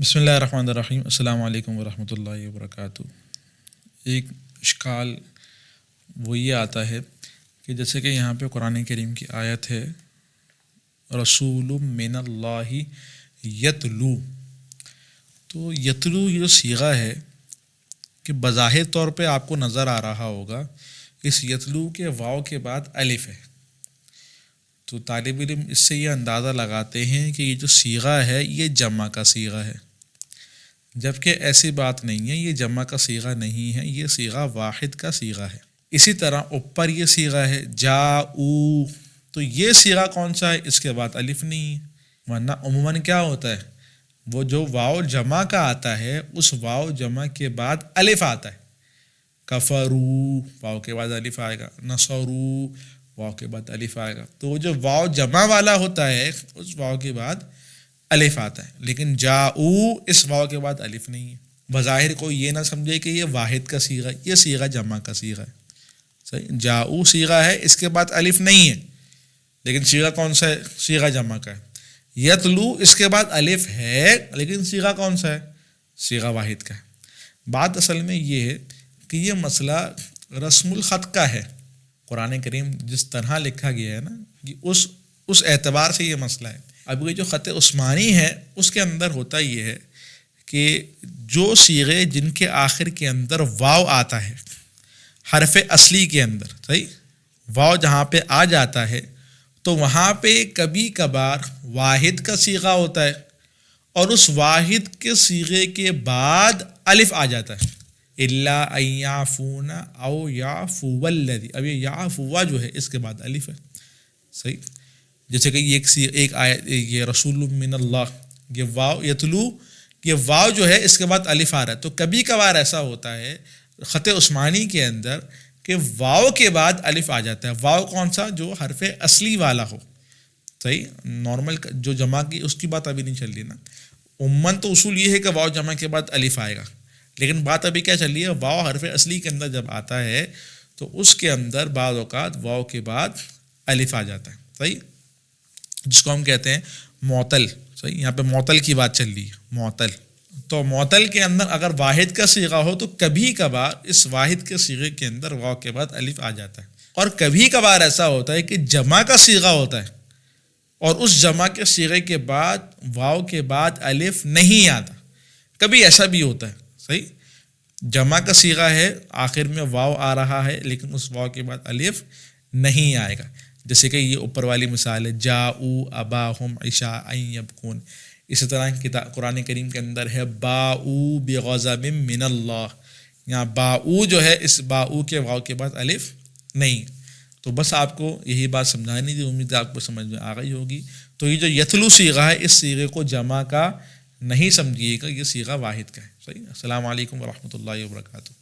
بسم اللہ الرحمن الرحیم. السلام علیکم ورحمۃ اللہ وبرکاتہ. ایک اشکال وہ یہ آتا ہے کہ جیسے کہ یہاں پہ قرآن کریم کی آیت ہے رسول من اللہ یتلو. تو یتلو یہ جو صیغہ ہے کہ بظاہر طور پہ آپ کو نظر آ رہا ہوگا اس یتلو کے واو کے بعد الف ہے. تو طالب علم اس سے یہ اندازہ لگاتے ہیں کہ یہ جو صیغہ ہے یہ جمع کا صیغہ ہے، جبکہ ایسی بات نہیں ہے. یہ جمع کا صیغہ نہیں ہے، یہ صیغہ واحد کا صیغہ ہے. اسی طرح اوپر یہ صیغہ ہے جاؤ، تو یہ صیغہ کون سا ہے؟ اس کے بعد الف نہیں ہے. ورنہ عموماً کیا ہوتا ہے، وہ جو واو جمع کا آتا ہے اس واو جمع کے بعد الف آتا ہے. کفرو واو کے بعد الف آئے گا، نصرو واو کے بعد الف آئے گا. تو وہ جو واو جمع والا ہوتا ہے اس واو کے بعد الف آتا ہے. لیکن جاؤ اس واو کے بعد الف نہیں ہے. بظاہر کوئی یہ نہ سمجھے کہ یہ واحد کا صیغہ ہے، یہ صیغہ جمع کا صیغہ ہے. صحیح، جاؤ صیغہ ہے، اس کے بعد الف نہیں ہے، لیکن صیغہ کون سا ہے؟ صیغہ جمع کا ہے. یتلو اس کے بعد الف ہے، لیکن صیغہ کون سا ہے؟ صیغہ واحد کا ہے. بات اصل میں یہ ہے کہ یہ مسئلہ رسم الخط کا ہے. قرآن کریم جس طرح لکھا گیا ہے نا، یہ اس اعتبار سے یہ مسئلہ ہے. اب یہ جو خط عثمانی ہے اس کے اندر ہوتا یہ ہے کہ جو صیغے جن کے آخر کے اندر واو آتا ہے حرف اصلی کے اندر، صحیح، واو جہاں پہ آ جاتا ہے تو وہاں پہ کبھی کبھار واحد کا صیغہ ہوتا ہے اور اس واحد کے صیغے کے بعد الف آ جاتا ہے. الا ان یعفون او یعفو الذی، اب یہ یعفو جو ہے اس کے بعد الف ہے. صحیح، جیسے کہ ایک آیت یہ رسول من اللہ، یہ واو یتلو، یہ واو جو ہے اس کے بعد الف آ رہا ہے. تو کبھی کبھار ایسا ہوتا ہے خط عثمانی کے اندر کہ واو کے بعد الف آ جاتا ہے. واو کون سا؟ جو حرف اصلی والا ہو. صحیح، نارمل جو جمع کی اس کی بات ابھی نہیں چل رہی نا. عموماً تو اصول یہ ہے کہ واو جمع کے بعد الف آئے گا، لیکن بات ابھی کیا چل رہی ہے، واو حرف اصلی کے اندر جب آتا ہے تو اس کے اندر بعض اوقات واو کے بعد الف آ جاتا ہے. صحیح، جس کو ہم کہتے ہیں معطل. صحیح، یہاں پہ معطل کی بات چل رہی ہے، معطل. تو معطل کے اندر اگر واحد کا صیغہ ہو تو کبھی کبھار اس واحد کے صیغے کے اندر واو کے بعد الف آ جاتا ہے. اور کبھی کبھار ایسا ہوتا ہے کہ جمع کا صیغہ ہوتا ہے اور اس جمع کے صیغے کے بعد واو کے بعد الف نہیں آتا. کبھی ایسا بھی ہوتا ہے. صحیح، جمع کا صیغہ ہے، آخر میں واو آ رہا ہے لیکن اس واو کے بعد الف نہیں آئے گا. جیسے کہ یہ اوپر والی مثال ہے جاؤ اباہم عشاء یبکون. اسی طرح قرآن کریم کے اندر ہے باؤ بغضب من اللہ. یہاں باؤ جو ہے اس باؤ کے واو کے بعد الف نہیں. تو بس آپ کو یہی بات سمجھانی تھی، امید ہے آپ کو سمجھ میں آ گئی ہوگی. تو یہ جو یتلو صیغہ ہے اس صیغے کو جمع کا نہیں سمجھیے گا، یہ صیغہ واحد کا ہے. صحیح. السلام علیکم ورحمۃ اللہ وبرکاتہ.